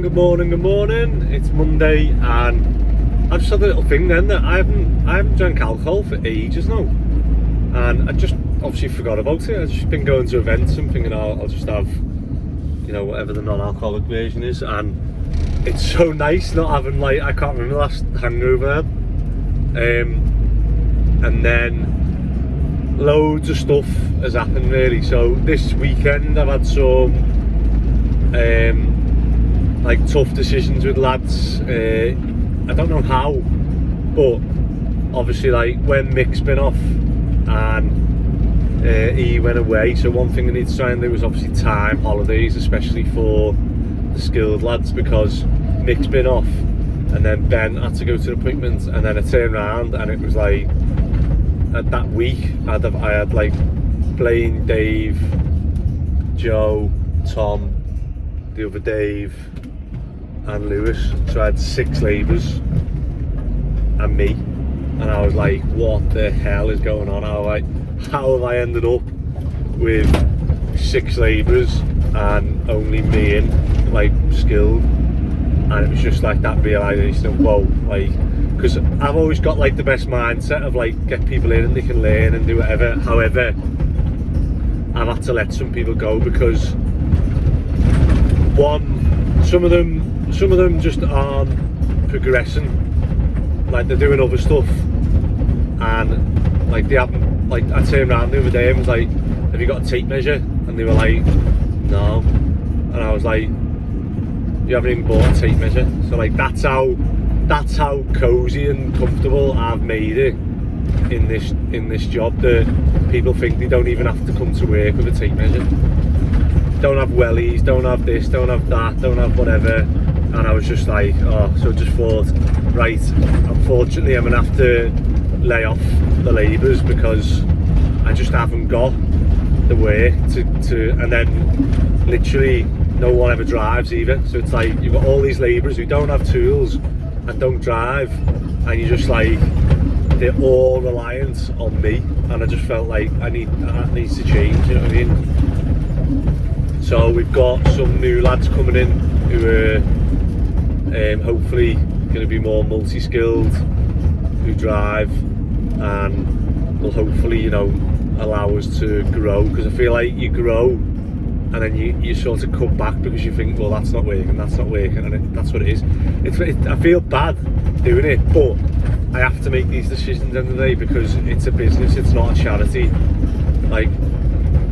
good morning. It's Monday and I've just had a little thing then that I haven't drank alcohol for ages now. And I just obviously forgot about it. I've just been going to events and thinking I'll just have, you know, whatever the non-alcoholic version is. And it's so nice not having, like, I can't remember the last hangover I had. And then loads of stuff has happened really. So this weekend I've had some like tough decisions with lads. I don't know how, but obviously, like, when Mick's been off and he went away, so one thing I need to try and do is obviously time holidays, especially for the skilled lads, because Mick's been off and then Ben had to go to an appointment, and then I turned around and it was like that week I had like Blaine, Dave, Joe, Tom, the other Dave and Lewis, so I had 6 labourers and me, and I was like, what the hell is going on? How have I ended up with 6 labourers and only me in, like, skilled? And it was just like that realisation of, whoa, like, because I've always got like the best mindset of like, get people in and they can learn and do whatever. However, I've had to let some people go because some of them just aren't progressing. Like, they're doing other stuff and like they haven't, like, I turned around the other day and was like, have you got a tape measure? And they were like, no. And I was like, you haven't even bought a tape measure. So like, that's how cozy and comfortable I've made it in this job, that people think they don't even have to come to work with a tape measure. Don't have wellies, don't have this, don't have that, don't have whatever. And I was just like, oh, so I just thought, right, unfortunately I'm gonna have to lay off the labourers because I just haven't got the work to and then literally no one ever drives either. So it's like, you've got all these labourers who don't have tools and don't drive, and you're just like, they're all reliant on me, and I just felt like that needs to change, you know what I mean? So we've got some new lads coming in who are hopefully going to be more multi-skilled, who drive, and will hopefully, you know, allow us to grow, because I feel like you grow and then you sort of cut back because you think, well, that's not working, and that's what it is. I feel bad doing it, but I have to make these decisions at the end of the day because it's a business, it's not a charity. Like,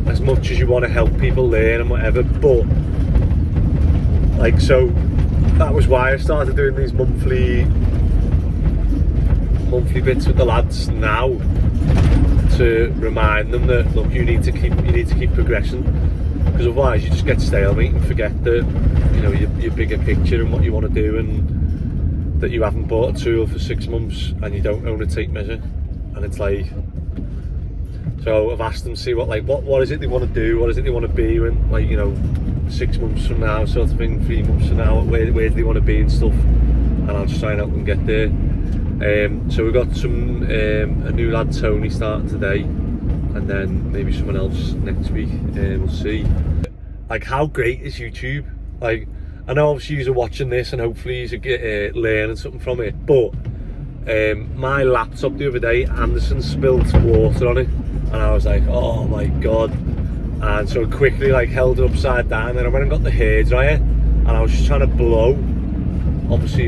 as much as you want to help people learn and whatever, but like, so that was why I started doing these monthly bits with the lads now, to remind them that, look, you need to keep progressing, because otherwise you just get stalemate and forget that, you know, your bigger picture and what you want to do, and that you haven't bought a tool for 6 months and you don't own a tape measure. And it's like, so I've asked them to see what is it they want to do, what is it they want to be when, like, you know, 6 months from now sort of thing, 3 months from now, where do they want to be and stuff, and I'll just try and help them get there. So we've got a new lad, Tony, starting today, and then maybe someone else next week. We'll see. Like, how great is YouTube? Like, I know obviously you're watching this and hopefully you're learning something from it, but my laptop the other day, Anderson spilled water on it, and I was like, oh my god. And so I quickly like held it upside down, and I went and got the hairdryer, and I was just trying to blow, obviously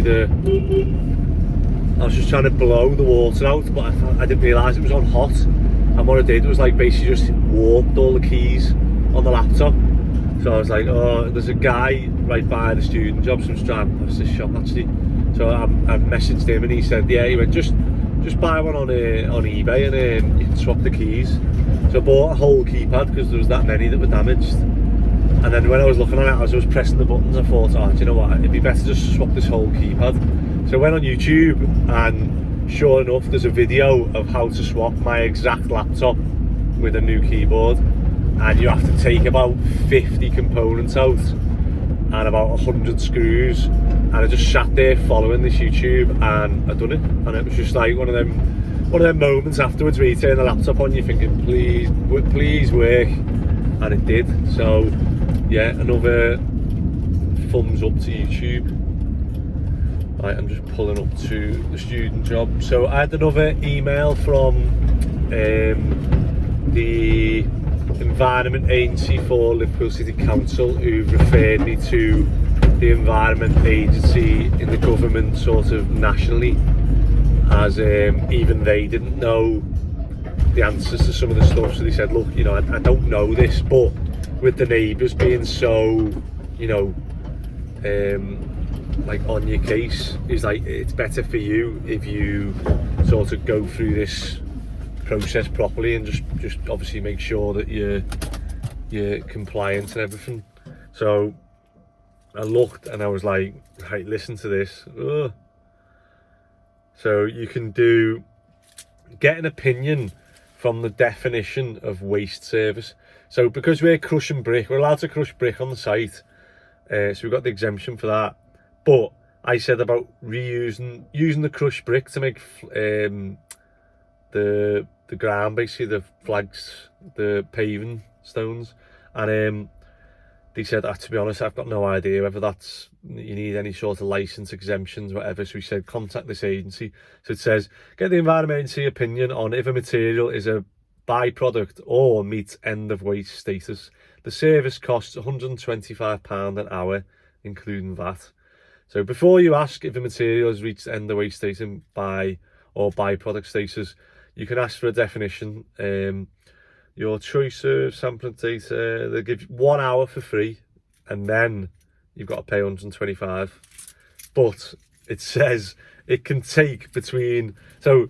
I was just trying to blow the water out, but I didn't realise it was on hot. And what I did was like basically just warped all the keys on the laptop. So I was like, oh, there's a guy right by the student job, so I'm just trying, that's this shop actually. So I messaged him and he said, yeah, he went, just buy one on eBay and you can swap the keys. So I bought a whole keypad because there was that many that were damaged. And then when I was looking at it, as I was pressing the buttons, I thought, oh, do you know what, it'd be better just to swap this whole keypad. So I went on YouTube, and sure enough, there's a video of how to swap my exact laptop with a new keyboard, and you have to take about 50 components out and about 100 screws, and I just sat there following this YouTube, and I done it. And it was just like one of them moments afterwards where you turn the laptop on, you're thinking, please work, and it did. So yeah, another thumbs up to YouTube. Right, I'm just pulling up to the student job. So I had another email from the Environment Agency for Liverpool City Council, who referred me to the Environment Agency in the government, sort of nationally, as even they didn't know the answers to some of the stuff. So they said, look, you know, I don't know this, but with the neighbours being so, you know, like on your case, is like, it's better for you if you sort of go through this process properly and just obviously make sure that you're compliant and everything. So I looked and I was like, right, listen to this. Ugh. So you can get an opinion from the definition of waste service. So because we're crushing brick, we're allowed to crush brick on the site, so we've got the exemption for that. But I said about using the crushed brick to make the ground, basically the flags, the paving stones, and they said, to be honest, I've got no idea whether that's, you need any sort of license, exemptions, whatever. So we said, contact this agency. So it says, get the Environment Agency opinion on if a material is a byproduct or meets end of waste status. The service costs £125 an hour, including VAT. So before you ask if a material has reached end of waste status or byproduct status, you can ask for a definition. Your choice of sampling data, they give you 1 hour for free, and then you've got to pay 125. But it says it can take between, how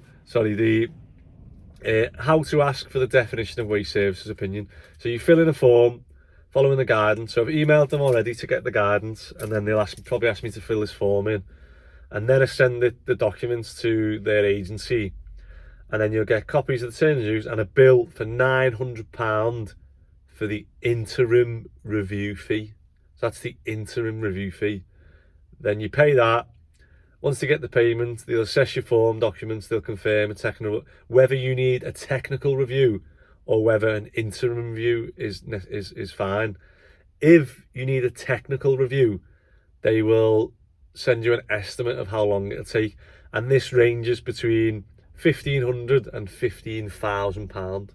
to ask for the definition of waste services opinion. So you fill in a form following the guidance. So I've emailed them already to get the guidance, and then they'll probably ask me to fill this form in, and then I send the documents to their agency. And then you'll get copies of the terms and use and a bill for £900 for the interim review fee. So that's the interim review fee. Then you pay that. Once they get the payment, they'll assess your form documents. They'll confirm whether you need a technical review or whether an interim review is fine. If you need a technical review, they will send you an estimate of how long it'll take, and this ranges between £1,500 and £15,000.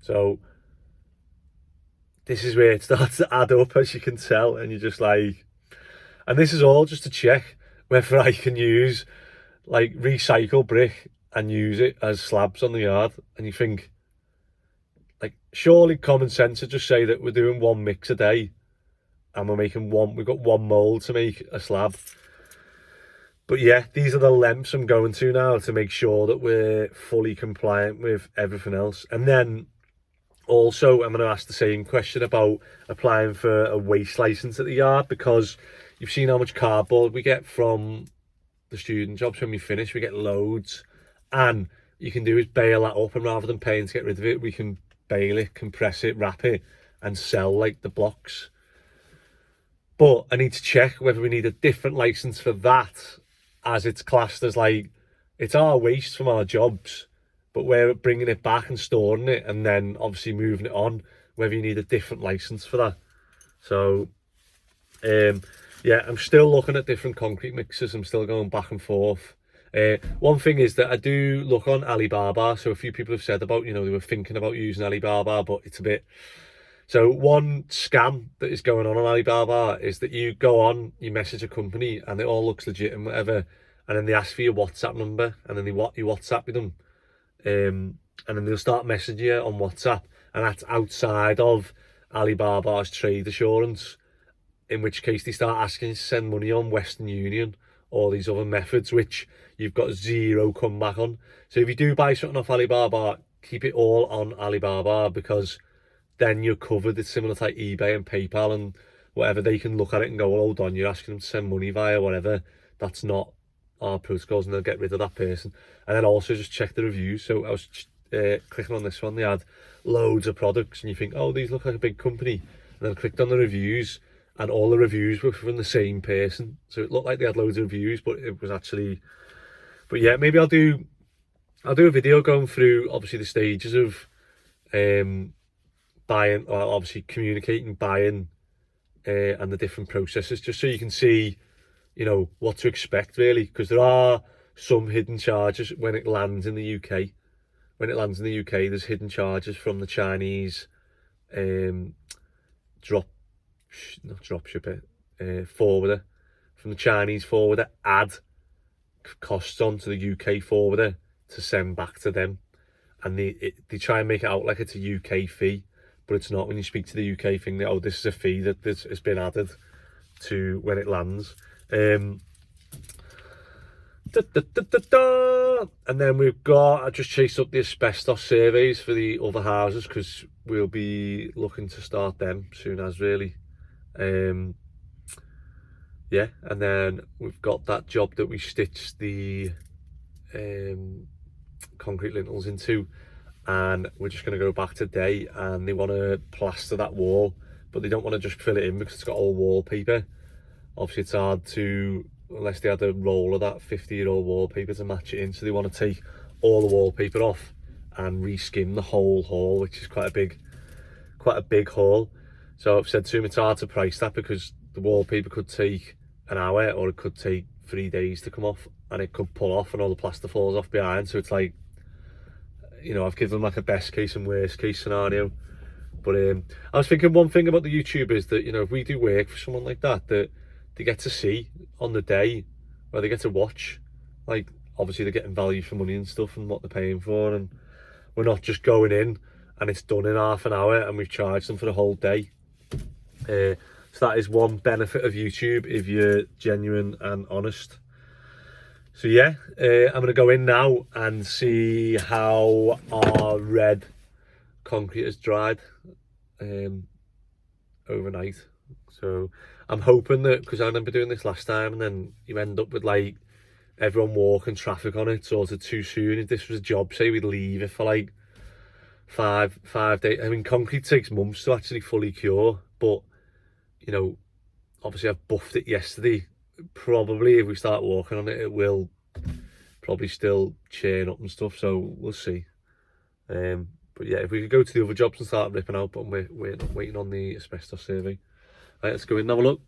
So this is where it starts to add up, as you can tell, and you're just like, and this is all just to check whether I can use like recycle brick and use it as slabs on the yard. And you think, like, surely common sense would just say that we're doing one mix a day and we've got one mould to make a slab. But yeah, these are the lengths I'm going to now to make sure that we're fully compliant with everything else. And then also I'm going to ask the same question about applying for a waste license at the yard, because you've seen how much cardboard we get from the student jobs. When we finish, we get loads, and you can do is bale that up, and rather than paying to get rid of it, we can bale it, compress it, wrap it, and sell like the blocks. But I need to check whether we need a different license for that, as it's classed as like, it's our waste from our jobs, but we're bringing it back and storing it and then obviously moving it on, whether you need a different license for that. So yeah, I'm still looking at different concrete mixes. I'm still going back and forth. One thing is that I do look on Alibaba. So a few people have said about, you know, they were thinking about using Alibaba, but it's a bit... So one scam that is going on Alibaba is that you go on, you message a company and it all looks legit and whatever, and then they ask for your WhatsApp number, and then you WhatsApp with them, and then they'll start messaging you on WhatsApp, and that's outside of Alibaba's trade assurance, in which case they start asking you to send money on Western Union or these other methods, which you've got zero comeback on. So if you do buy something off Alibaba, keep it all on Alibaba, because then you're covered. It's similar to like eBay and PayPal and whatever. They can look at it and go, well, hold on, you're asking them to send money via whatever. That's not our protocols, and they'll get rid of that person. And then also just check the reviews. So I was clicking on this one, they had loads of products, and you think, oh, these look like a big company. And then I clicked on the reviews, and all the reviews were from the same person. So it looked like they had loads of reviews, but it was actually... But yeah, maybe I'll do a video going through, obviously, the stages of buying, or obviously communicating, buying and the different processes, just so you can see, you know, what to expect really, because there are some hidden charges when it lands in the UK. When it lands in the UK, there's hidden charges from the Chinese forwarder, from the Chinese forwarder, add costs onto the UK forwarder to send back to them, and they try and make it out like it's a UK fee, but it's not. When you speak to the UK thing, oh, this is a fee that has been added to when it lands. And then we've got, I just chased up the asbestos surveys for the other houses, because we'll be looking to start them soon as, really. Yeah, and then we've got that job that we stitched the concrete lintels into, and we're just going to go back today, and they want to plaster that wall, but they don't want to just fill it in because it's got old wallpaper. Obviously it's hard to, unless they had a roll of that 50-year-old wallpaper to match it in, so they want to take all the wallpaper off and reskim the whole hall, which is quite a big hall. So I've said to him it's hard to price that, because the wallpaper could take an hour, or it could take 3 days to come off, and it could pull off and all the plaster falls off behind. So it's like, you know, I've given them like a best case and worst case scenario. But I was thinking, one thing about the YouTube is that, you know, if we do work for someone like that, that they get to see on the day, where they get to watch, like, obviously they're getting value for money and stuff and what they're paying for, and we're not just going in and it's done in half an hour and we've charged them for the whole day. So that is one benefit of YouTube, if you're genuine and honest. So yeah, I'm going to go in now and see how our red concrete has dried overnight. So I'm hoping that, because I remember doing this last time, and then you end up with like everyone walking traffic on it sort of too soon. If this was a job, say we'd leave it for like five days. I mean, concrete takes months to actually fully cure, but you know, obviously I've buffed it yesterday. Probably if we start walking on it, it will probably still churn up and stuff, so we'll see. But yeah, if we could go to the other jobs and start ripping out, but we're waiting on the asbestos survey. Right, let's go in and have a look.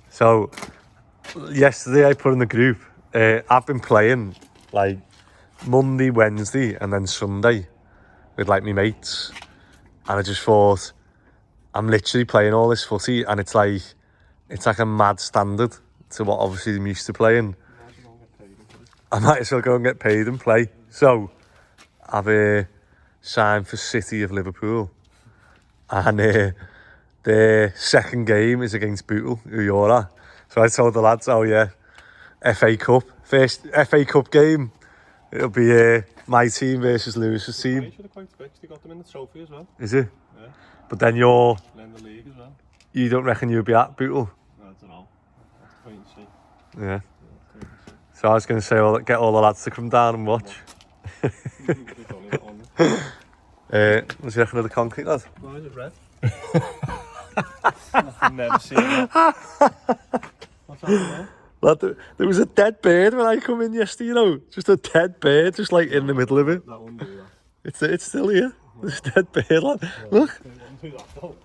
So yesterday I put in the group, I've been playing like Monday, Wednesday and then Sunday with like my mates, and I just thought, I'm literally playing all this footy, and it's like a mad standard to what obviously I'm used to playing. I might as well go and get paid and play. So I've signed for City of Liverpool, and their second game is against Bootle, who you're at. So I told the lads, oh yeah, FA Cup, first FA Cup game, it'll be my team versus Lewis's team. You should have quite fixed. You got them in the trophy as well. Is it? Yeah. But then you're in the league as well. You don't reckon you'll be at Bootle? No, I don't know. That's the point to see. Yeah. So I was going to say, well, get all the lads to come down and watch. What's you reckon of the concrete, lad? Why is it red? I've never seen that. What's happening there? Lad, there was a dead bird when I come in yesterday, you know. Just a dead bird, just like in the middle of it. That wouldn't do that. It's still here. There's a dead bird, lad. Yeah, look. It do that, though.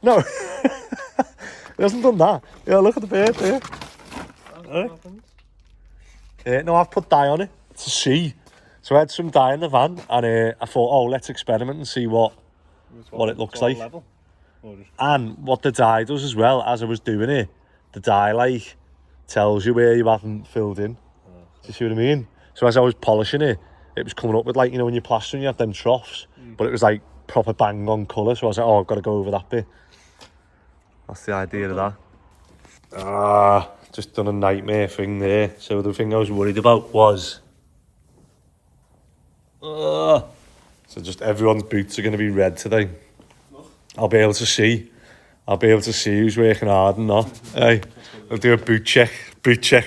No. It hasn't done that. Yeah, look at the bird there. No, I've put dye on it to see. So I had some dye in the van, and I thought, oh, let's experiment and see what it looks like. And what the dye does as well, as I was doing it, the dye like tells you where you haven't filled in. Do you see what I mean? So as I was polishing it, it was coming up with, like, you know, when you're plastering, you have them troughs, but it was like proper bang on colour. So I was like, oh, I've got to go over that bit. That's the idea of that. Just done a nightmare thing there. So the thing I was worried about was, so just everyone's boots are going to be red today. I'll be able to see who's working hard and not. Hey, I'll do a boot check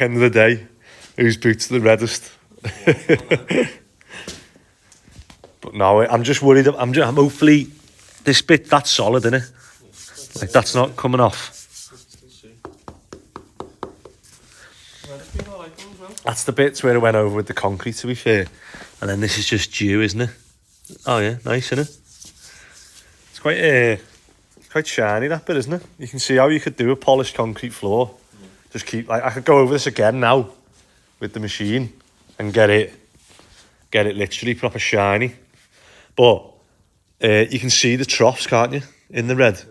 end of the day. Whose boots are the reddest? But no, I'm just worried. I'm hopefully this bit, that's solid, isn't it? Like, that's not coming off. That's the bits where I went over with the concrete, to be fair. And then this is just dew, isn't it? Oh yeah, nice, isn't it? It's quite quite shiny, that bit, isn't it? You can see how you could do a polished concrete floor. Just keep, like, I could go over this again now with the machine and get it literally proper shiny. But you can see the troughs, can't you, in the red?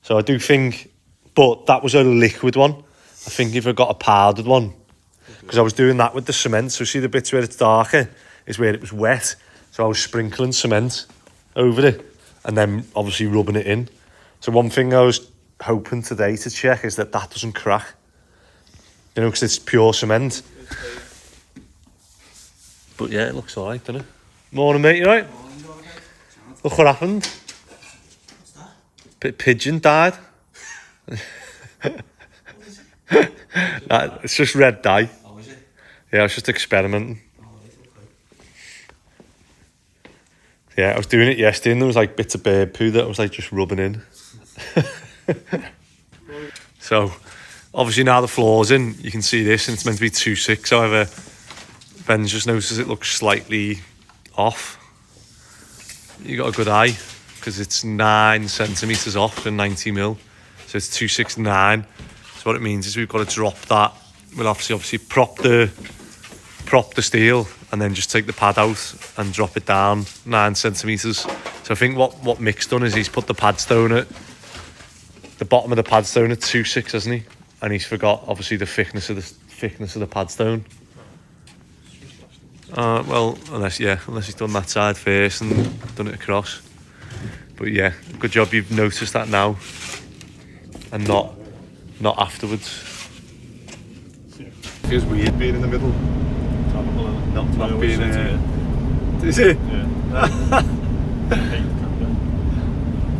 So I do think, but that was a liquid one. I think if I got a powdered one, because I was doing that with the cement, so see the bits where it's darker is where it was wet. So I was sprinkling cement over it and then obviously rubbing it in. So one thing I was hoping today to check is that doesn't crack. You know, because it's pure cement. But yeah, it looks alright, doesn't it? Morning, mate, you right? Look what happened. What's that? Pigeon died. It's just red dye. Oh, is it? Yeah, I was just experimenting. Oh, right, okay. Yeah, I was doing it yesterday and there was like bits of bird poo that I was like just rubbing in. So, obviously now the floor's in, you can see this and it's meant to be 2.6, however, Ben's just noticed it looks slightly off. You got a good eye, because it's 9 centimetres off and 90 mil, so it's 269. So what it means is we've got to drop that. We'll obviously prop the steel and then just take the pad out and drop it down 9 centimetres. So I think what Mick's done is he's put the pad stone at the bottom of the pad stone at 2.6, hasn't he? And he's forgot obviously the thickness of the pad stone. Well, unless he's done that side first and done it across. But yeah, good job you've noticed that now and not afterwards. Feels weird being in the middle. Not being is it? Yeah.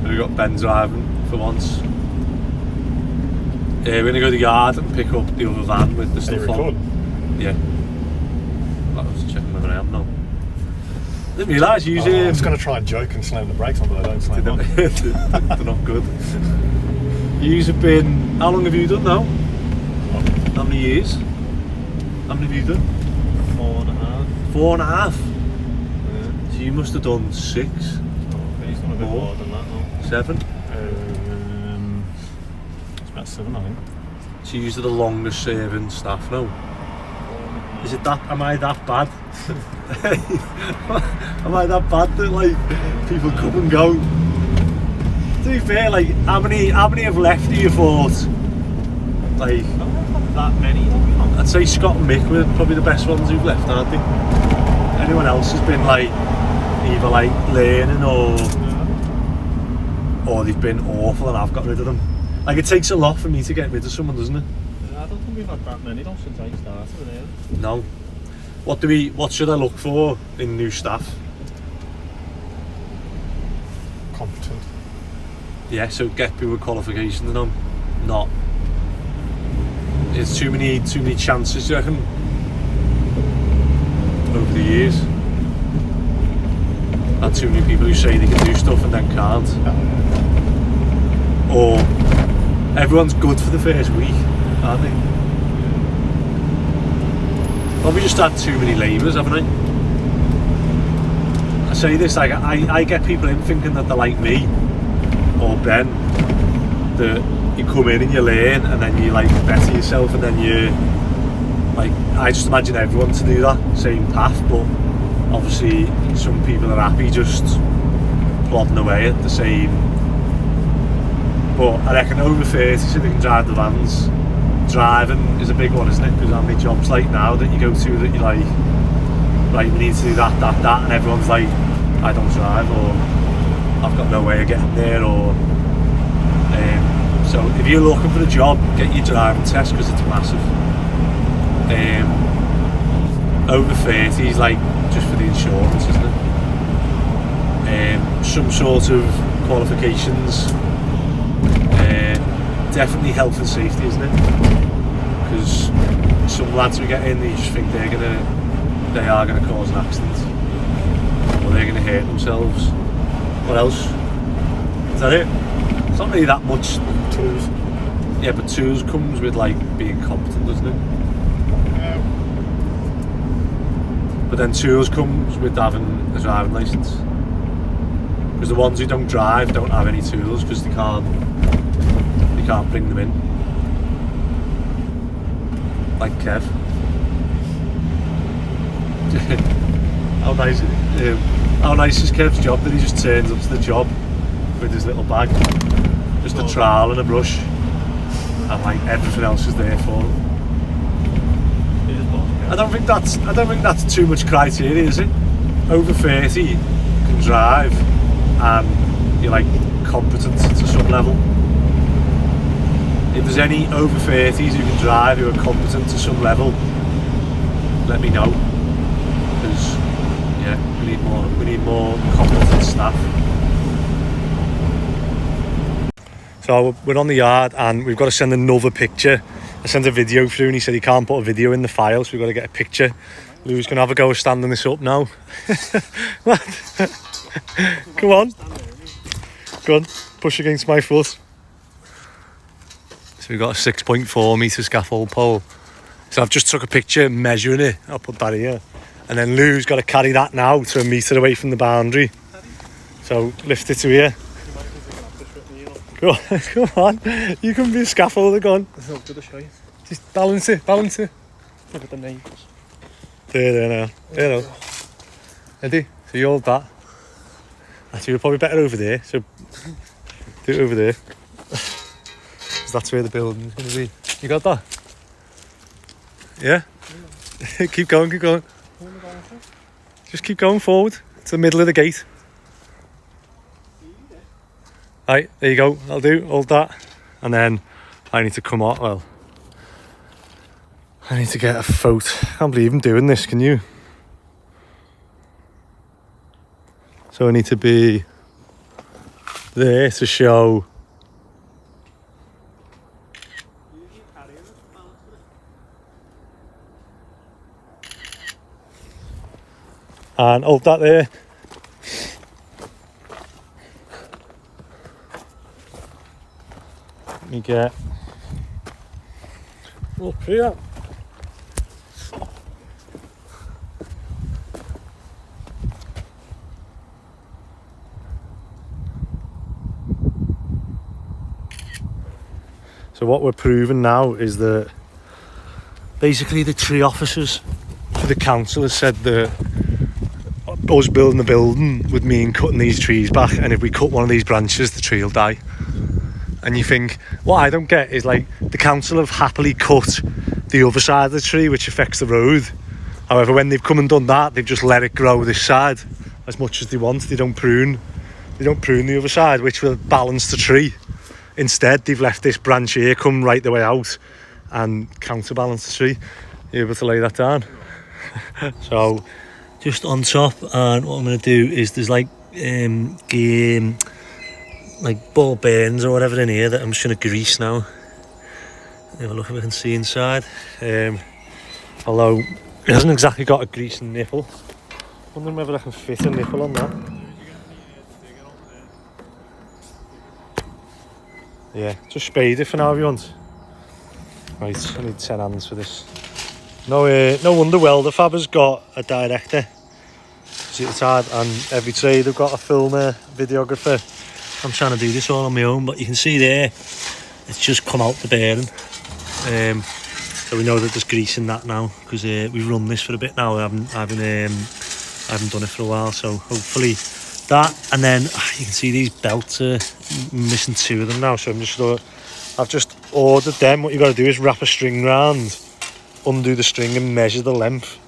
We got Ben driving for once. We're gonna go to the yard and pick up the other van with the stuff on. Yeah. I was checking whether I am now. Didn't realise you I was going to try and joke and slam the brakes on, but I don't slam on. They're not good. Yous have been... How long have you done now? How many years? How many have you done? 4.5. 4.5? Yeah. So you must have done 6. But he's done a bit more than that now. 7? It's about 7, I think. So you're the longest serving staff now? Is it that? Am I that bad? Am I that bad that like people come and go? To be fair, like how many have left? Do you thought? Like Not that many. I'd say Scott and Mick were probably the best ones who've left, aren't they? Anyone else has been like either like learning or they've been awful and I've got rid of them. Like it takes a lot for me to get rid of someone, doesn't it? I don't think we've had that many though since I started here. No. What should I look for in new staff? Competent. Yeah, so get people with qualifications and not. It's too many chances, do you reckon? Over the years. Not too many people who say they can do stuff and then can't. Or everyone's good for the first week, aren't they? Probably just had too many labourers, haven't I? I say this, like I get people in thinking that they're like me or Ben, that you come in and you learn and then you like better yourself and then you like, I just imagine everyone to do that same path, but obviously some people are happy just plodding away at the same. But I reckon over 30 so they can drive the vans. Driving is a big one, isn't it? Because how many jobs like now that you go to that you're like, right, we need to do that, and everyone's like, I don't drive, or I've got no way of getting there, or so if you're looking for a job, get your driving test because it's massive. Over 30 is like just for the insurance, isn't it? Some sort of qualifications. Definitely health and safety, isn't it? Because some lads we get in, they just think they are gonna cause an accident, or they're gonna hurt themselves. What else? Is that it? It's not really that much. Tools. Yeah, but tools comes with like being competent, doesn't it? Yeah. But then tools comes with having a driving licence. because the ones who don't drive don't have any tools because they can't bring them in. Like Kev. How nice is Kev's job that he just turns up to the job with his little bag, just a trowel and a brush, and like everything else is there for him. I don't think that's too much criteria, is it? Over 30 you can drive and you're like competent to some level. If there's any over 30s who can drive who are competent to some level, let me know. Because yeah, we need more competent staff. So we're on the yard and we've got to send another picture. I sent a video through and he said he can't put a video in the file, so we've got to get a picture. Lou's going to have a go at standing this up now. What? Come on. Go on, push against my foot. So we've got a 6.4 metre scaffold pole. So I've just took a picture measuring it. I'll put that here. And then Lou's got to carry that now to a metre away from the boundary. So lift it to here. Go on, come on. You can be a scaffolder, go on. Just balance it. Look at the names. There now. There now. Ready? So you hold that. Actually, you're probably better over there. So do it over there. Because that's where the building's going to be. You got that? Yeah? Keep going. Just keep going forward to the middle of the gate. Right, there you go. I'll do. Hold that. And then I need to come out. Well, I need to get a photo. I can't believe I'm doing this, can you? So I need to be there to show. And hold that there. Let me get up here. So what we're proving now is that basically the tree officers for the council has said that us building the building would mean cutting these trees back, and if we cut one of these branches the tree will die. And you think, what I don't get is like the council have happily cut the other side of the tree which affects the road. However, when they've come and done that, they've just let it grow this side as much as they want. They don't prune the other side, which will balance the tree. Instead, they've left this branch here come right the way out and counterbalance the tree. You're able to lay that down. So just on top, and what I'm going to do is there's like like ball bearings or whatever in here that I'm just going to grease now. Have a look if we can see inside. Although it hasn't exactly got a grease nipple. Wondering whether I can fit a nipple on that. Yeah, just spade it for now if you want. Right, I need 10 hands for this. No wonder Welder Fab has got a director. See, it's hard, and every trade they've got a filmer, videographer. I'm trying to do this all on my own, but you can see there, it's just come out the bearing. So we know that there's grease in that now, because we've run this for a bit now. I haven't done it for a while, so hopefully that. And then you can see these belts are missing 2 of them now, so I've just ordered them. What you got to do is wrap a string round, undo the string and measure the length.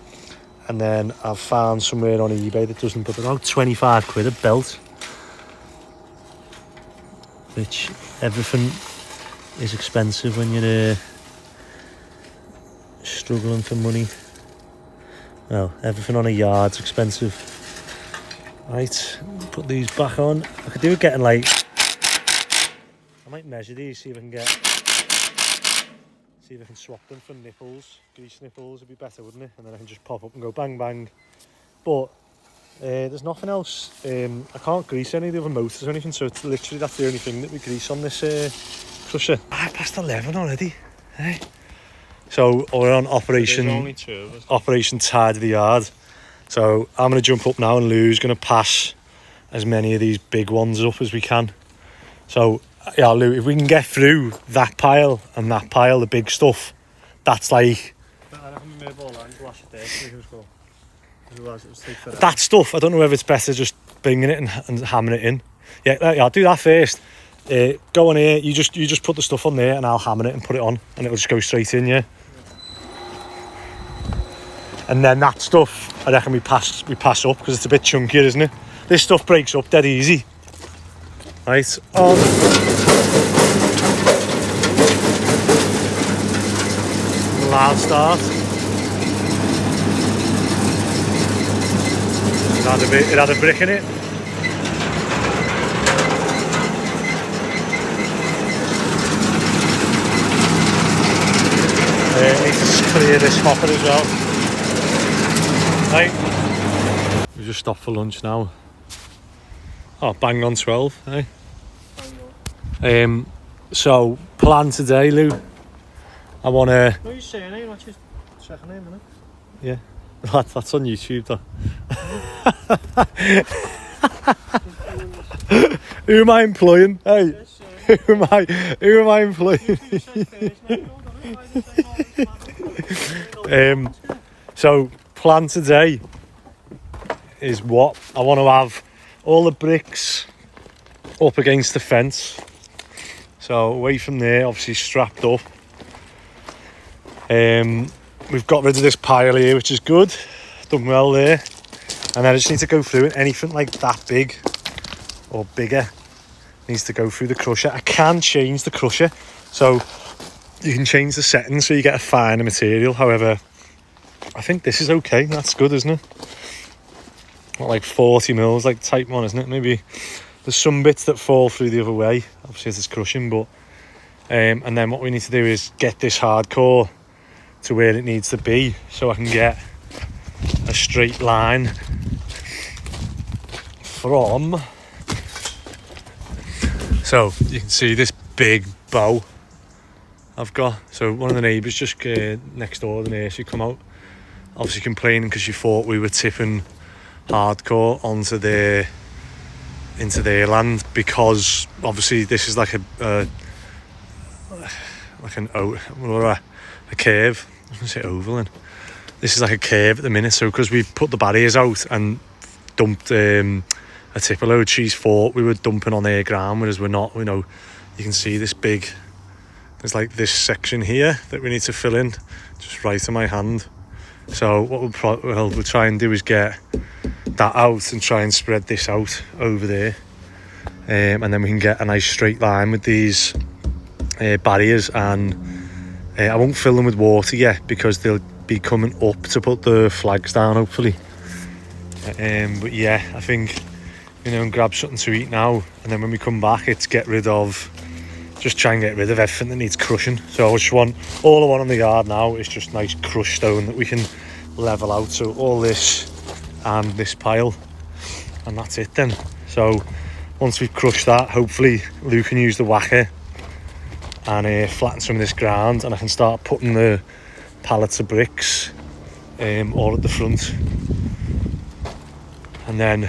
And then I've found somewhere on eBay that doesn't, but about 25 quid a belt. Which, everything is expensive when you're struggling for money. Well, everything on a yard's expensive. Right, put these back on. I could do it getting like, I might measure these, see if I can swap them for nipples. Grease nipples would be better, wouldn't it? And then I can just pop up and go bang bang. But there's nothing else. I can't grease any of the other motors or anything, so it's literally that's the only thing that we grease on this crusher. Past 11 already. Hey. So we're on operation Tidy the Yard. So I'm going to jump up now and Lou's going to pass as many of these big ones up as we can. So yeah, Lou, if we can get through that pile and that pile, the big stuff, that's like that stuff. I don't know whether it's better just bringing it and hammering it in. Yeah, I'll do that first. Go on here. You just put the stuff on there, and I'll hammer it and put it on, and it'll just go straight in. Yeah. And then that stuff, I reckon we pass up because it's a bit chunkier, isn't it? This stuff breaks up dead easy. Right on. Loud start. It had a brick in it. Need to clear this hopper as well. Right. We just stopped for lunch now. Oh, bang on 12, eh? So plan today, Lou. I wanna. No, you're saying it, not just checking in, innit? Yeah. That's on YouTube though. Who am I employing? Hey, who am I employing? So plan today is what I want to have all the bricks up against the fence. So away from there, obviously strapped up. We've got rid of this pile here, which is good. Done well there. And then I just need to go through it. Anything like that big or bigger needs to go through the crusher. I can change the crusher, so you can change the settings so you get a finer material. However, I think this is okay. That's good, isn't it? Not like 40 mils, like type 1, isn't it? Maybe there's some bits that fall through the other way. Obviously, it's crushing, but and then what we need to do is get this hardcore to where it needs to be, so I can get a straight line from. So you can see this big bow I've got. So one of the neighbours just next door, the nursery, come out, obviously complaining because she thought we were tipping hardcore into their land, because obviously this is like a curve. I was going to say oval, and this is like a curve at the minute. So because we put the barriers out and dumped a tipper load, she's thought we were dumping on their ground, whereas we're not. You know, you can see this big. There's like this section here that we need to fill in, just right in my hand. So what we'll try and do is get that out and try and spread this out over there, and then we can get a nice straight line with these barriers. And I won't fill them with water yet because they'll be coming up to put the flags down, hopefully. But yeah, I think, and grab something to eat now, and then when we come back, it's just try and get rid of everything that needs crushing. So I want on the yard now is just nice crushed stone that we can level out. So all this and this pile, and that's it then. So once we've crushed that, hopefully Lou can use the whacker and flatten some of this ground, and I can start putting the pallets of bricks all at the front. And then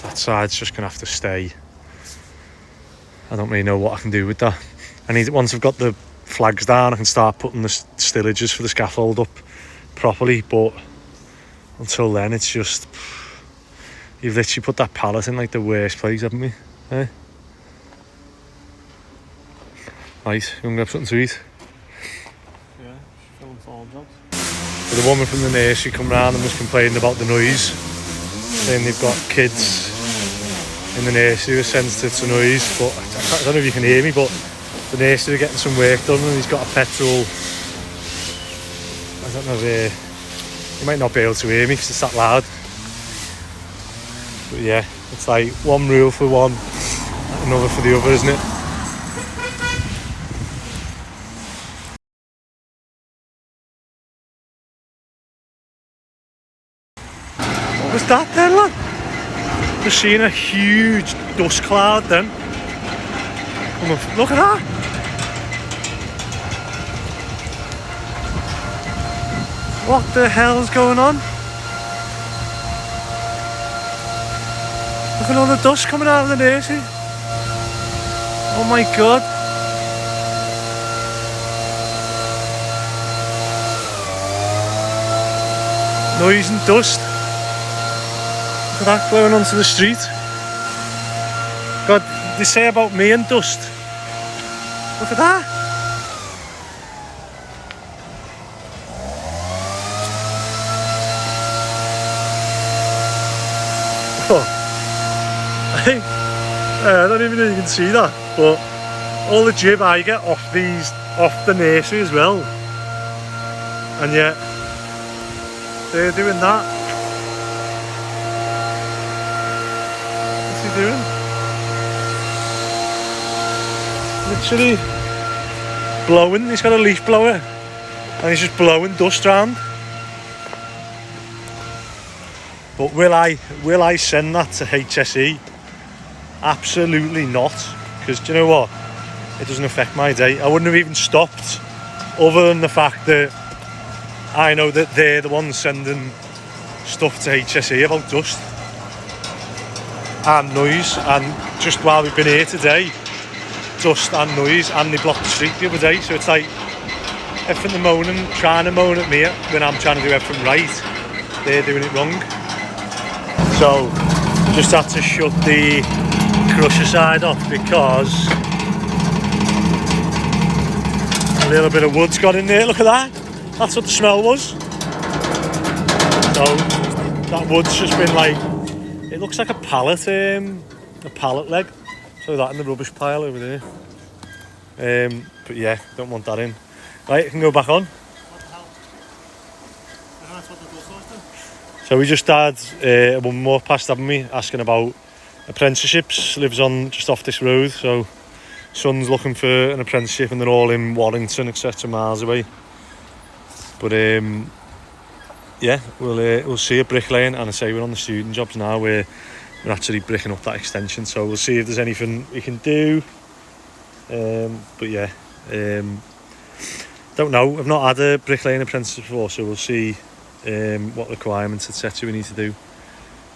that side's just gonna have to stay. I don't really know what I can do with that. Once I've got the flags down, I can start putting the stillages for the scaffold up properly, but until then it's just, you've literally put that pallet in like the worst place, haven't we? Eh? Right, you want to grab something to eat? Yeah, filling farm jobs. So the woman from the nursery come round and was complaining about the noise, saying they've got kids in the nursery who are sensitive to noise. But I don't know if you can hear me, but the nursery are getting some work done, and he's got a petrol. I don't know if you might not be able to hear me because it's that loud. But yeah, it's like one rule for one, another for the other, isn't it? What was that then, lad? Just seeing a huge dust cloud then. Look at that! What the hell's going on? Look at all the dust coming out of the nursery. Oh my god. Noise and dust. Look at that blowing onto the street. God, they say about me and dust. Look at that. Oh. I don't even know if you can see that, but all the jib I get off the nursery as well. And yet, they're doing that. What's he doing? Literally blowing. He's got a leaf blower and he's just blowing dust around. But will I send that to HSE? Absolutely not. Because do you know what? It doesn't affect my day. I wouldn't have even stopped, other than the fact that I know that they're the ones sending stuff to HSE about dust and noise. And just while we've been here today, dust and noise, and they blocked the street the other day. So it's like everything moaning, trying to moan at me when I'm trying to do everything right. They're doing it wrong. So just had to shut the crusher side off because a little bit of wood's got in there. Look at that. That's what the smell was. So that wood's just been like, it looks like a pallet leg. So that in the rubbish pile over there. But yeah, don't want that in. Right, it can go back on. What the hell? That's what the dust was doing. So we just had one more past, haven't we, asking about apprenticeships. Lives on just off this road, so son's looking for an apprenticeship and they're all in Warrington, etc., miles away. But yeah, we'll see a bricklaying, and I say we're on the student jobs now where we're actually bricking up that extension, so we'll see if there's anything we can do. But yeah, don't know, I've not had a bricklaying apprenticeship before, so we'll see what requirements etc. we need to do,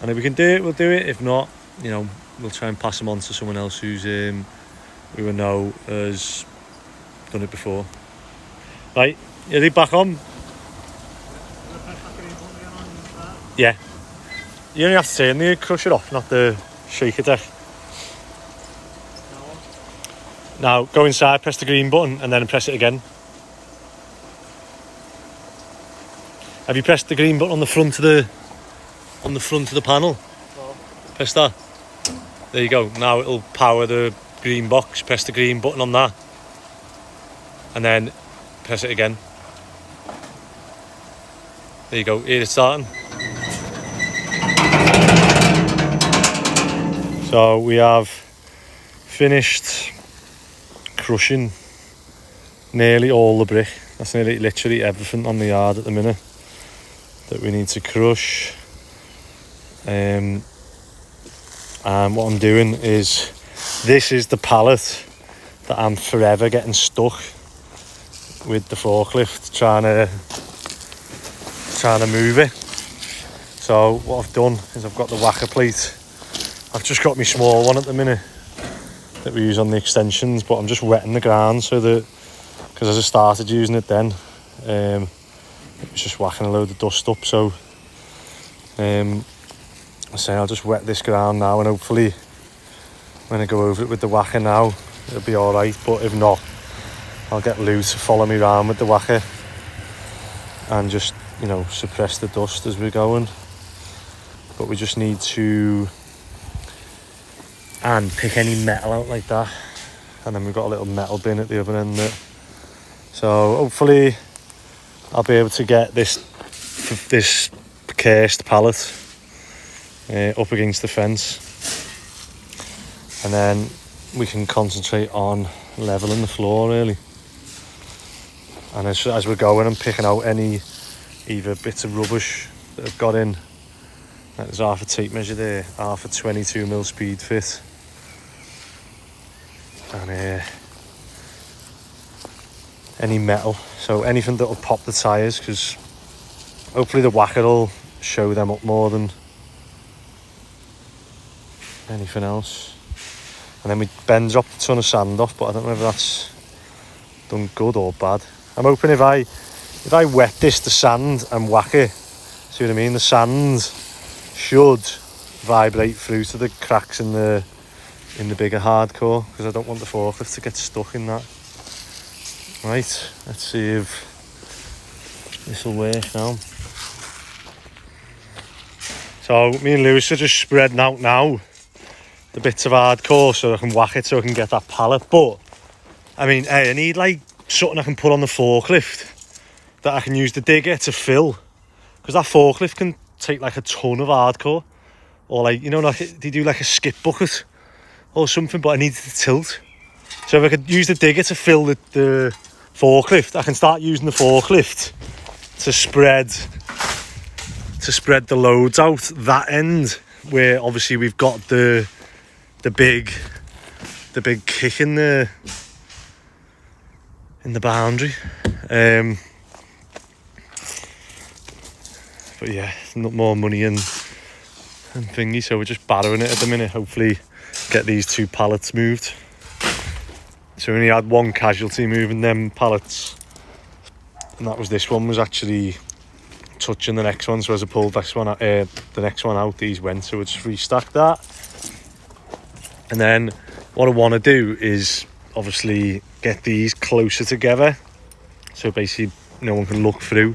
and if we can do it, we'll do it. If not, you know, we'll try and pass them on to someone else who's we will know has done it before. Right, are they back on? Yeah, you only have to turn the crusher off, not the shaker deck. Now go inside, press the green button and then press it again. Have you pressed the green button on the front of the panel? Oh. Press that. There you go. Now it'll power the green box. Press the green button on that, and then press it again. There you go. Here it's starting. So we have finished crushing nearly all the brick. That's nearly literally everything on the yard at the minute that we need to crush. And what I'm doing is, this is the pallet that I'm forever getting stuck with the forklift trying to move it. So what I've done is I've got the whacker plate. I've just got my small one at the minute that we use on the extensions, but I'm just wetting the ground so that, because as I started using it then, it was just whacking a load of dust up. So I say I'll just wet this ground now, and hopefully when I go over it with the whacker now it'll be alright. But if not, I'll get Lou to follow me around with the whacker and just, you know, suppress the dust as we're going. But we just need to pick any metal out like that, and then we've got a little metal bin at the other end there. So hopefully I'll be able to get this cursed pallet up against the fence, and then we can concentrate on leveling the floor really. And as we're going, I'm picking out any either bits of rubbish that have got in. There's half a tape measure there, half a 22mm speed fit, and any metal, so anything that will pop the tyres, because hopefully the whacker will show them up more than anything else. And then Ben dropped a ton of sand off, but I don't know if that's done good or bad. I'm hoping if I wet this, the sand, and whack it, see what I mean? The sand should vibrate through to the cracks in the bigger hardcore, because I don't want the forklift to get stuck in that. Right, let's see if this will work now. So me and Lewis are just spreading out now the bits of hardcore so I can whack it so I can get that pallet. But I mean, hey, I need like something I can put on the forklift that I can use the digger to fill, because that forklift can take like a ton of hardcore, or like, you know, like they do like a skip bucket or something, but I need to tilt. So if I could use the digger to fill the forklift, I can start using the forklift to spread the loads out that end, where obviously we've got the big kick in the boundary. But yeah, not more money and thingy, so we're just barrowing it at the minute. Hopefully get these 2 pallets moved. So we only had 1 casualty moving them pallets, and that was this one was actually touching the next one. So as I pulled this one out, the next one out, these went. So we'll just restack that. And then what I want to do is obviously get these closer together, so basically no one can look through.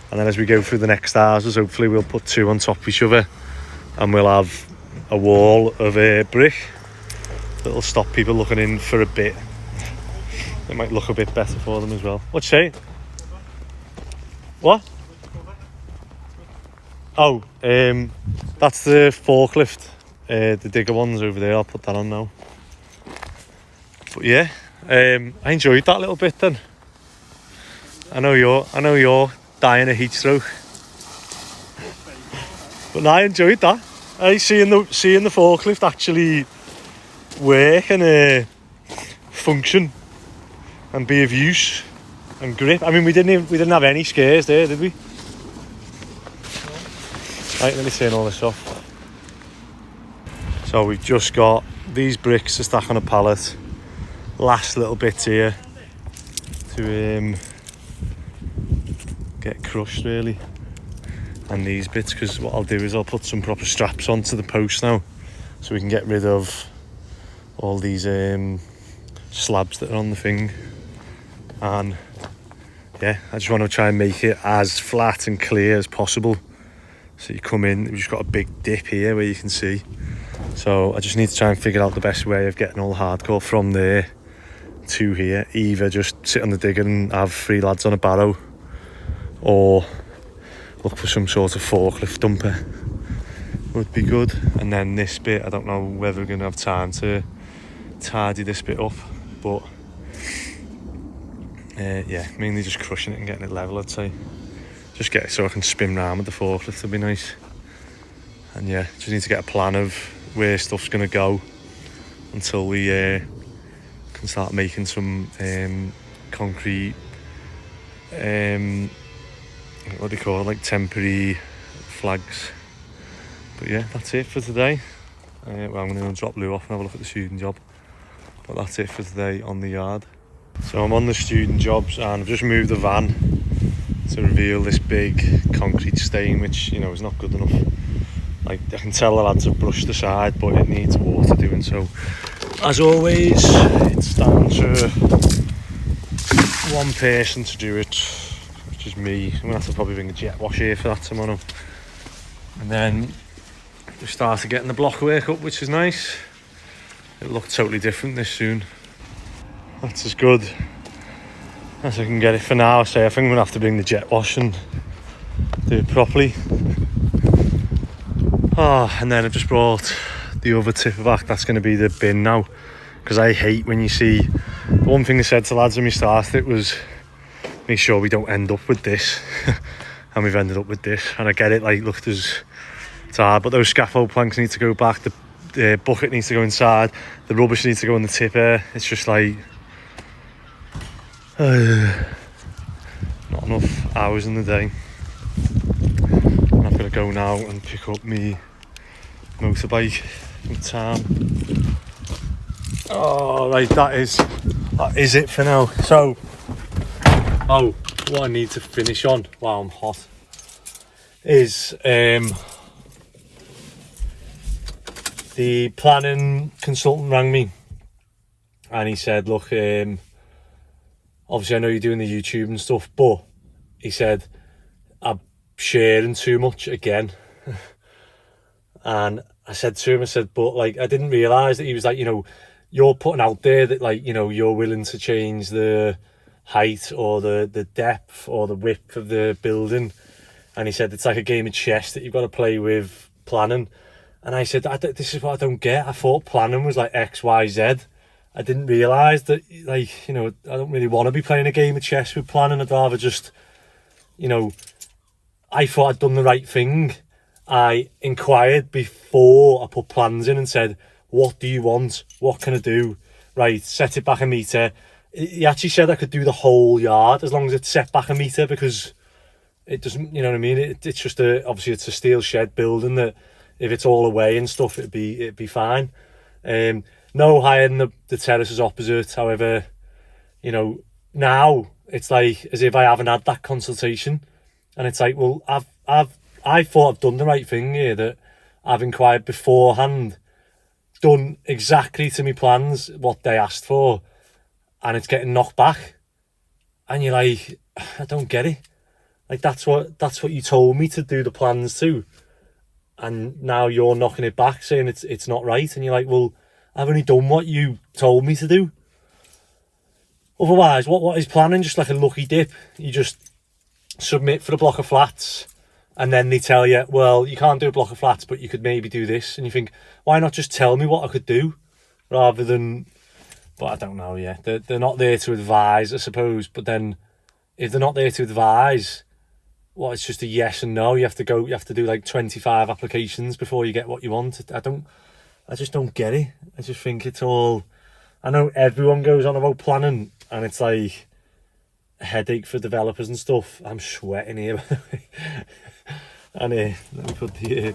And then as we go through the next houses, hopefully we'll put 2 on top of each other, and we'll have a wall of brick that'll stop people looking in for a bit. It might look a bit better for them as well. What's you say? What? Oh, that's the forklift. The digger one's over there. I'll put that on now. But yeah, I enjoyed that little bit then. I know you're dying a heat stroke. But no, I enjoyed that. Seeing the forklift actually work and function and be of use and grip. I mean, we didn't have any scares there, did we? Right, let me turn all this off. So we've just got these bricks to stack on a pallet. Last little bits here to get crushed really. And these bits, because what I'll do is I'll put some proper straps onto the post now, so we can get rid of all these slabs that are on the thing. And yeah, I just want to try and make it as flat and clear as possible. So you come in, we've just got a big dip here where you can see. So I just need to try and figure out the best way of getting all the hardcore from there to here. Either just sit on the digger and have 3 lads on a barrow, or look for some sort of forklift dumper would be good. And then this bit, I don't know whether we're going to have time to tidy this bit up, but yeah, mainly just crushing it and getting it level, I'd say. Just get it so I can spin round with the forklift, would be nice. And yeah, just need to get a plan of where stuff's going to go until we can start making some concrete, what do you call it, like temporary flags. But yeah, that's it for today. Well, I'm going to drop Lou off and have a look at the student job. But that's it for today on the yard. So I'm on the student jobs and I've just moved the van to reveal this big concrete stain, which, you know, is not good enough. Like, I can tell the lads have brushed the side, but it needs water doing. So as always, it's down to one person to do it, which is me. I'm gonna have to probably bring a jet wash here for that tomorrow. And then we started getting the block work up, which is nice. It looked totally different this soon. That's as good as I can get it for now. So I think I'm gonna have to bring the jet wash and do it properly. And then I've just brought the other tipper back. That's going to be the bin now, because I hate when you see, the one thing I said to lads when we started it was, make sure we don't end up with this. And we've ended up with this. And I get it, like, look, it's hard, but those scaffold planks need to go back, the bucket needs to go inside, the rubbish needs to go in the tipper. It's just like not enough hours in the day. I'm going to go now and pick up me motorbike from town. Oh, right, that is it for now. So, what I need to finish on while I'm hot is the planning consultant rang me and he said, look, obviously I know you're doing the YouTube and stuff, but he said I'm sharing too much again. And I said to him, but like, I didn't realise that he was like, you know, you're putting out there that, like, you know, you're willing to change the height or the depth or the width of the building. And he said it's like a game of chess that you've got to play with planning. And I said, this is what I don't get. I thought planning was like X, Y, Z. I didn't realise that, like, you know, I don't really want to be playing a game of chess with planning. I'd rather just, you know, I thought I'd done the right thing. I inquired before I put plans in and said, what do you want? What can I do? Right, set it back a metre. He actually said I could do the whole yard as long as it's set back a metre, because it doesn't, you know what I mean? It's just obviously it's a steel shed building that if it's all away and stuff, it'd be fine. No higher than the terraces opposite. However, you know, now it's like as if I haven't had that consultation, and it's like, well, I thought I've done the right thing here, that I've inquired beforehand, done exactly to my plans what they asked for, and it's getting knocked back. And you're like, I don't get it. Like, that's what you told me to do the plans to, and now you're knocking it back saying it's not right. And you're like, well, I've only done what you told me to do. Otherwise, what is planning? Just like a lucky dip. You just submit for a block of flats, and then they tell you, well, you can't do a block of flats, but you could maybe do this. And you think, why not just tell me what I could do, rather than... But I don't know, yeah. They're not there to advise, I suppose. But then, if they're not there to advise, well, it's just a yes and no. You have to do like 25 applications before you get what you want. I just don't get it. I just think it's all... I know everyone goes on about planning, and it's like a headache for developers and stuff. I'm sweating here, by the way. And let me put the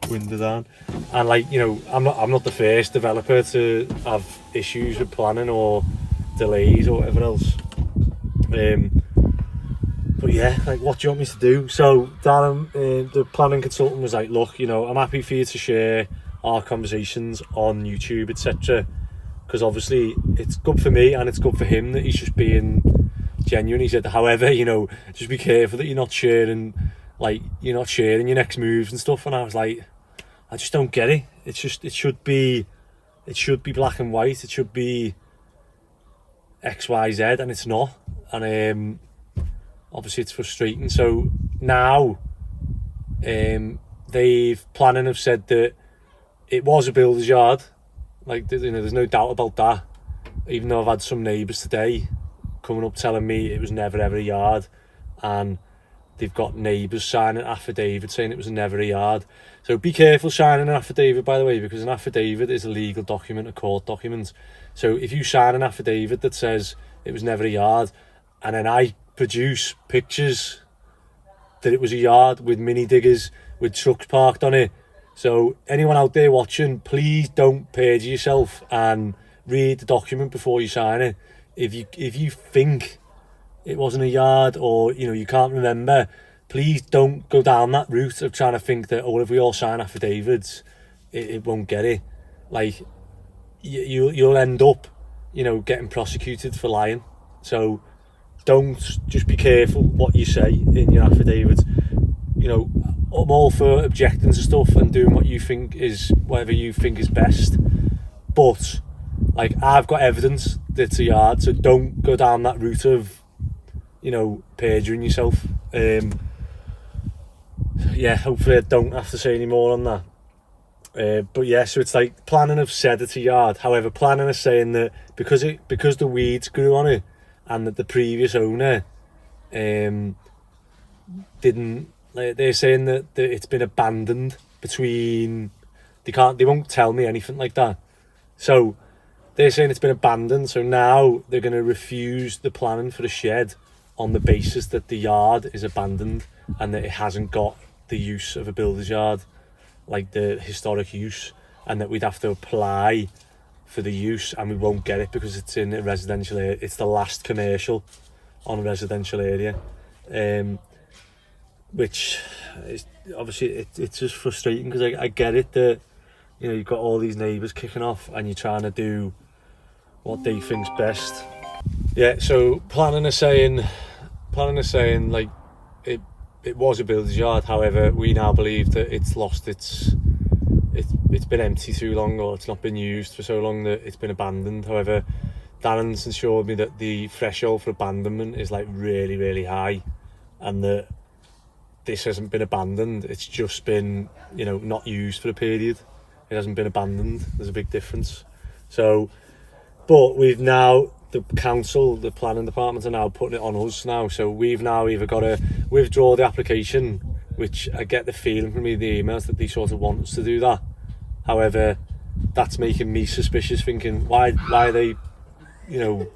window down. And like, you know, I'm not the first developer to have issues with planning or delays or whatever else. But yeah, like, what do you want me to do? So Darren, the planning consultant, was like, look, you know, I'm happy for you to share our conversations on YouTube, etc. Because obviously it's good for me and it's good for him that he's just being genuine. He said, however, you know, just be careful that you're not sharing your next moves and stuff. And I was like, I just don't get it. It's just, it should be black and white. It should be X, Y, Z, and it's not. And obviously it's frustrating. So now planning have said that it was a builder's yard. Like, you know, there's no doubt about that. Even though I've had some neighbours today coming up telling me it was never ever a yard, and they've got neighbours signing an affidavit saying it was never a yard. So be careful signing an affidavit, by the way, because an affidavit is a legal document, a court document. So if you sign an affidavit that says it was never a yard, and then I produce pictures that it was a yard with mini diggers, with trucks parked on it. So anyone out there watching, please don't perjure yourself and read the document before you sign it. If you think it wasn't a yard, or, you know, you can't remember, please don't go down that route of trying to think that, oh, if we all sign affidavits, it won't get it. Like, you'll end up, you know, getting prosecuted for lying. So just be careful what you say in your affidavits. You know, I'm all for objecting to stuff and doing whatever you think is best, but like, I've got evidence that it's a yard, so don't go down that route of, you know, perjuring yourself. Yeah, hopefully I don't have to say any more on that. But yeah, so it's like planning have said it's a yard. However, planning is saying that because the weeds grew on it, and that the previous owner didn't. They're saying that it's been abandoned between. They won't tell me anything like that. So they're saying it's been abandoned. So now they're going to refuse the planning for the shed on the basis that the yard is abandoned and that it hasn't got the use of a builder's yard. like the historic use, and that we'd have to apply for the use, and we won't get it because it's in a residential area. It's the last commercial on a residential area, which is obviously it's just frustrating, because I get it that, you know, you've got all these neighbours kicking off and you're trying to do what they think's best. Yeah, so planning is saying like it was a builder's yard. However, we now believe that it's lost it's been empty too long, or it's not been used for so long that it's been abandoned. However, Darren's assured me that the threshold for abandonment is like really, really high, and that this hasn't been abandoned. It's just been, you know, not used for a period. It hasn't been abandoned. There's a big difference. So, but we've now, the council, the planning department are now putting it on us now. So we've now either got to withdraw the application, which I get the feeling from the emails that they sort of want us to do that. However, that's making me suspicious, thinking why are they, you know,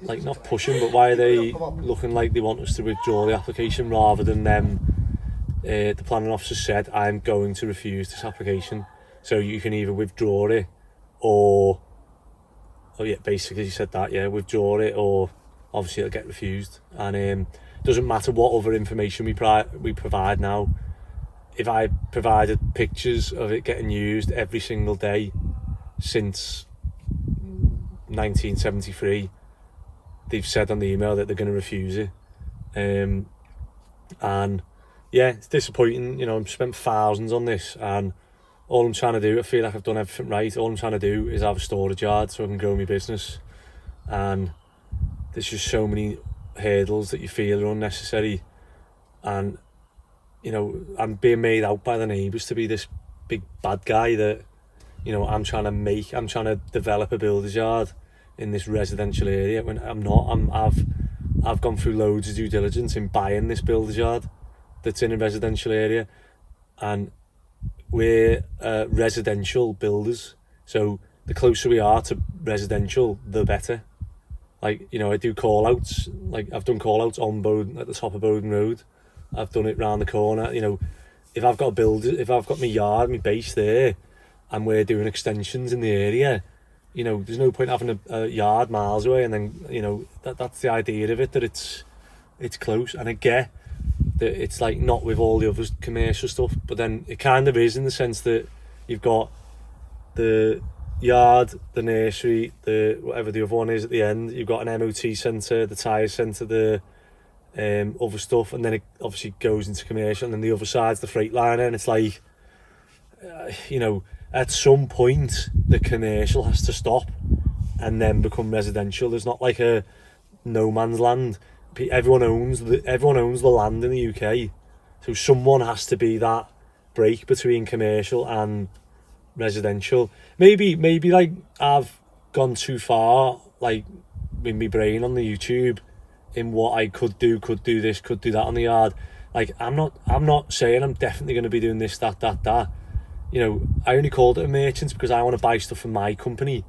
like not pushing, but why are they looking like they want us to withdraw the application rather than them? The planning officer said, I'm going to refuse this application. So you can either withdraw it or yeah, basically he said that, yeah, withdraw it, or obviously it'll get refused. And it doesn't matter what other information we provide now. If I provided pictures of it getting used every single day since 1973, they've said on the email that they're going to refuse it. And yeah, it's disappointing. You know, I've spent thousands on this, and all I'm trying to do, I feel like I've done everything right. All I'm trying to do is have a storage yard so I can grow my business. And there's just so many hurdles that you feel are unnecessary. And, you know, I'm being made out by the neighbours to be this big bad guy that, you know, I'm trying to develop a builder's yard in this residential area, when I'm not. I've gone through loads of due diligence in buying this builder's yard that's in a residential area, and we're residential builders, so the closer we are to residential, the better. Like, you know, I do call outs, like I've done call outs on Bowden, at the top of Bowden Road. I've done it round the corner. You know, if I've got my yard, my base there, and we're doing extensions in the area, you know, there's no point having a yard miles away, and then, you know, that's the idea of it, that it's close. And I get that it's like not with all the other commercial stuff, but then it kind of is, in the sense that you've got the yard, the nursery, the whatever the other one is at the end, you've got an MOT centre, the tyre centre, the other stuff, and then it obviously goes into commercial, and then the other side's the freight liner, and it's like, you know, at some point the commercial has to stop and then become residential. There's not like a no man's land. Everyone owns the land in the UK, so someone has to be that break between commercial and residential. Maybe like I've gone too far, like in my brain on the YouTube, in what I could do this, could do that on the yard. Like I'm not saying I'm definitely going to be doing this, that. You know, I only called it a merchant because I want to buy stuff from my company,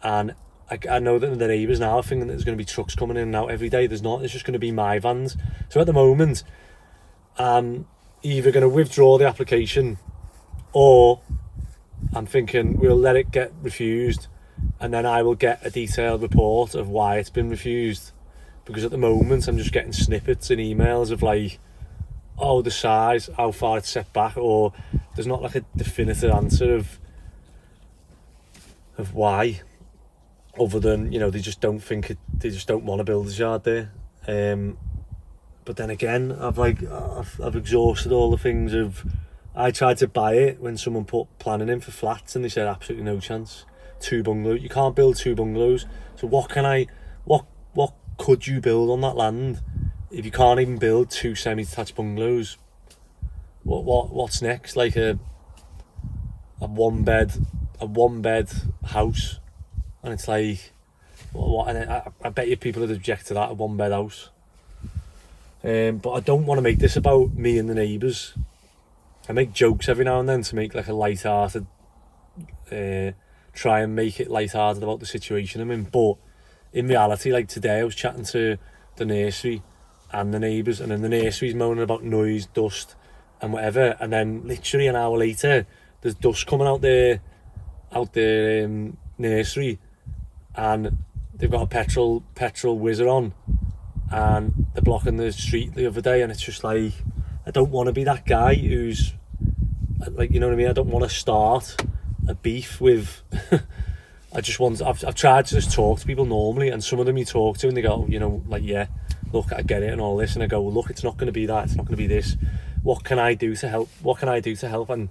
and I know that the neighbours now are thinking that there's going to be trucks coming in and out every day. There's not. It's just going to be my vans. So at the moment, I'm either going to withdraw the application, or I'm thinking we'll let it get refused, and then I will get a detailed report of why it's been refused. Because at the moment, I'm just getting snippets in emails of like, oh, the size, how far it's set back, or there's not like a definitive answer of why, other than, you know, they just don't want to build a yard there. But then again, I've exhausted all the things of, I tried to buy it when someone put planning in for flats, and they said absolutely no chance. 2 bungalows, you can't build 2 bungalows. So what could you build on that land if you can't even build 2 semi-detached bungalows? What's next? Like a one bed house, and it's like, what? And I bet you people would object to that, a 1 bed house. But I don't want to make this about me and the neighbours. I make jokes every now and then to make like a light-hearted, try and make it light-hearted about the situation I'm in. But in reality, like today, I was chatting to the nursery and the neighbours, and then the nursery's moaning about noise, dust, and whatever, and then literally an hour later there's dust coming out the nursery, and they've got a petrol whizzer on, and they're blocking the street the other day, and it's just like, I don't want to be that guy who's like, you know what I mean, I don't want to start a beef with I've tried to just talk to people normally, and some of them you talk to and they go, you know, like, yeah, look, I get it and all this, and I go, well, look, it's not going to be that, it's not going to be this, what can I do to help? And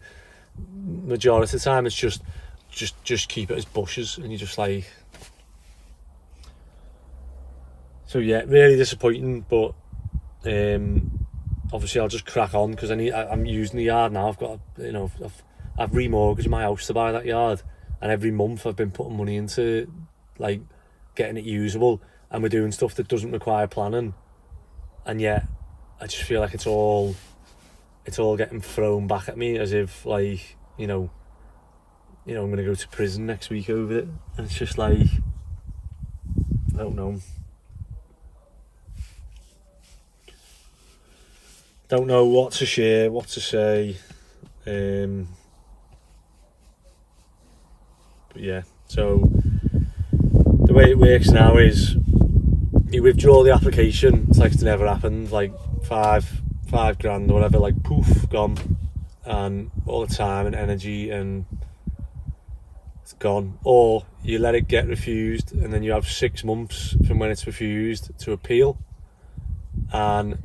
majority of the time it's just keep it as bushes, and you're just like, so yeah, really disappointing. But obviously I'll just crack on, because I'm using the yard now. I've got, you know, I've remortgaged my house to buy that yard, and every month I've been putting money into like getting it usable, and we're doing stuff that doesn't require planning, and yet I just feel like it's all getting thrown back at me as if, like, you know I'm gonna go to prison next week over it, and it's just like, I don't know what to share, what to say, but yeah. So the way it works now is you withdraw the application, it's like it's never happened, like five grand or whatever, like poof, gone, and all the time and energy, and it's gone. Or you let it get refused, and then you have 6 months from when it's refused to appeal, and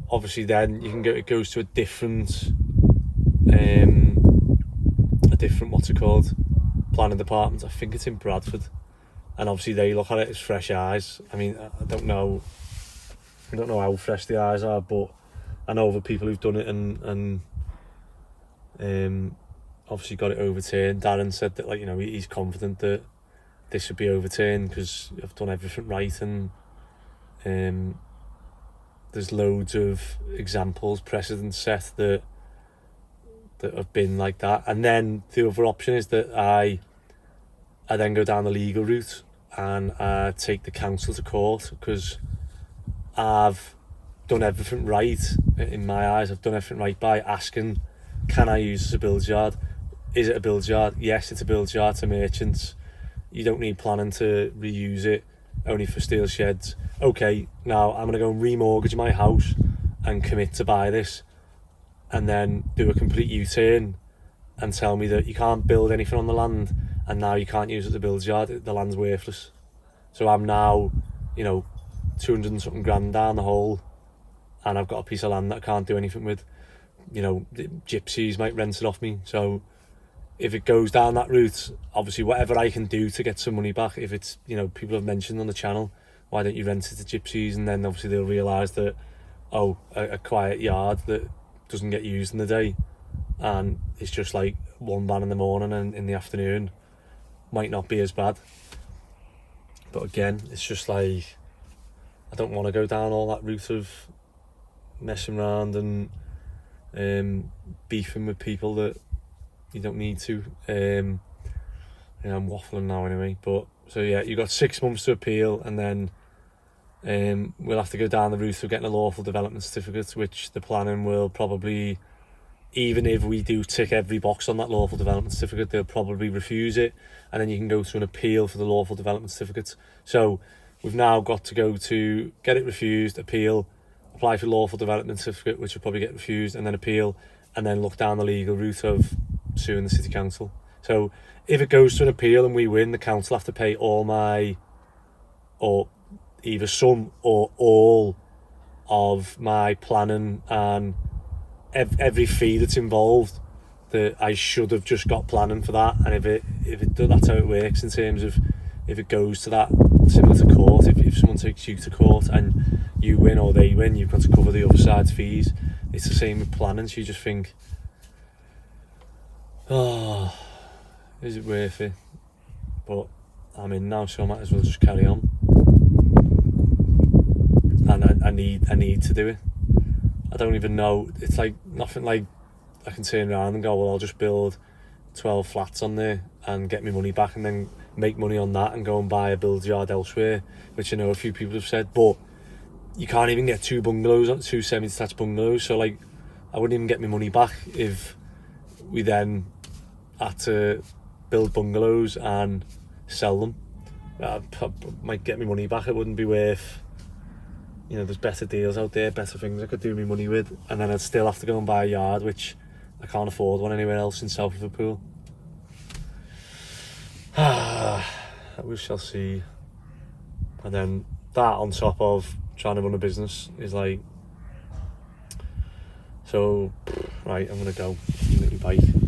obviously then you can go, it goes to a different what's it called, planning department. I think it's in Bradford, and obviously they look at it as fresh eyes. I mean, I don't know how fresh the eyes are, but I know other people who've done it and obviously got it overturned. Darren said that, like, you know, he's confident that this would be overturned because I've done everything right, and there's loads of examples, precedents set that have been like that. And then the other option is that I then go down the legal route and take the council to court, because I've done everything right in my eyes. I've done everything right by asking, can I use this as a build yard? Is it a build yard? Yes, it's a build yard to merchants. You don't need planning to reuse it, only for steel sheds. Okay, now I'm going to go and remortgage my house and commit to buy this, and then do a complete U-turn and tell me that you can't build anything on the land, and now you can't use it as a build yard, the land's worthless. So I'm now, you know, 200 and something grand down the hole, and I've got a piece of land that I can't do anything with. You know, the gypsies might rent it off me. So if it goes down that route, obviously whatever I can do to get some money back, if it's, you know, people have mentioned on the channel, why don't you rent it to gypsies, and then obviously they'll realise that, oh, a quiet yard that doesn't get used in the day, and it's just like one van in the morning and in the afternoon, might not be as bad. But again, it's just like, I don't want to go down all that route of messing around and beefing with people that you don't need to. I'm waffling now anyway, but so yeah, you've got 6 months to appeal, and then we'll have to go down the route of getting a lawful development certificate, which the planning will probably, even if we do tick every box on that lawful development certificate, they'll probably refuse it, and then you can go to an appeal for the lawful development certificate. So we've now got to go to get it refused, appeal, apply for lawful development certificate, which will probably get refused, and then appeal, and then look down the legal route of suing the city council. So if it goes to an appeal and we win, the council have to pay or either some or all of my planning and every fee that's involved, that I should have just got planning for that. And if that's how it works in terms of, if it goes to that, similar to court, if someone takes you to court and you win or they win, you've got to cover the other side's fees. It's the same with planning. So you just think, oh, is it worth it? But I'm in now, so I might as well just carry on. And I need to do it. I don't even know, it's like nothing like I can turn around and go, well, I'll just build 12 flats on there and get my money back, and then make money on that and go and buy a build yard elsewhere, which I know a few people have said. But you can't even get two semi-detached bungalows. So like, I wouldn't even get my money back if we then had to build bungalows and sell them. I might get my money back. It wouldn't be worth, you know, there's better deals out there, better things I could do my money with, and then I'd still have to go and buy a yard, which I can't afford one anywhere else in South Liverpool. We shall see. And then that on top of trying to run a business is like, so right, I'm gonna go get my bike.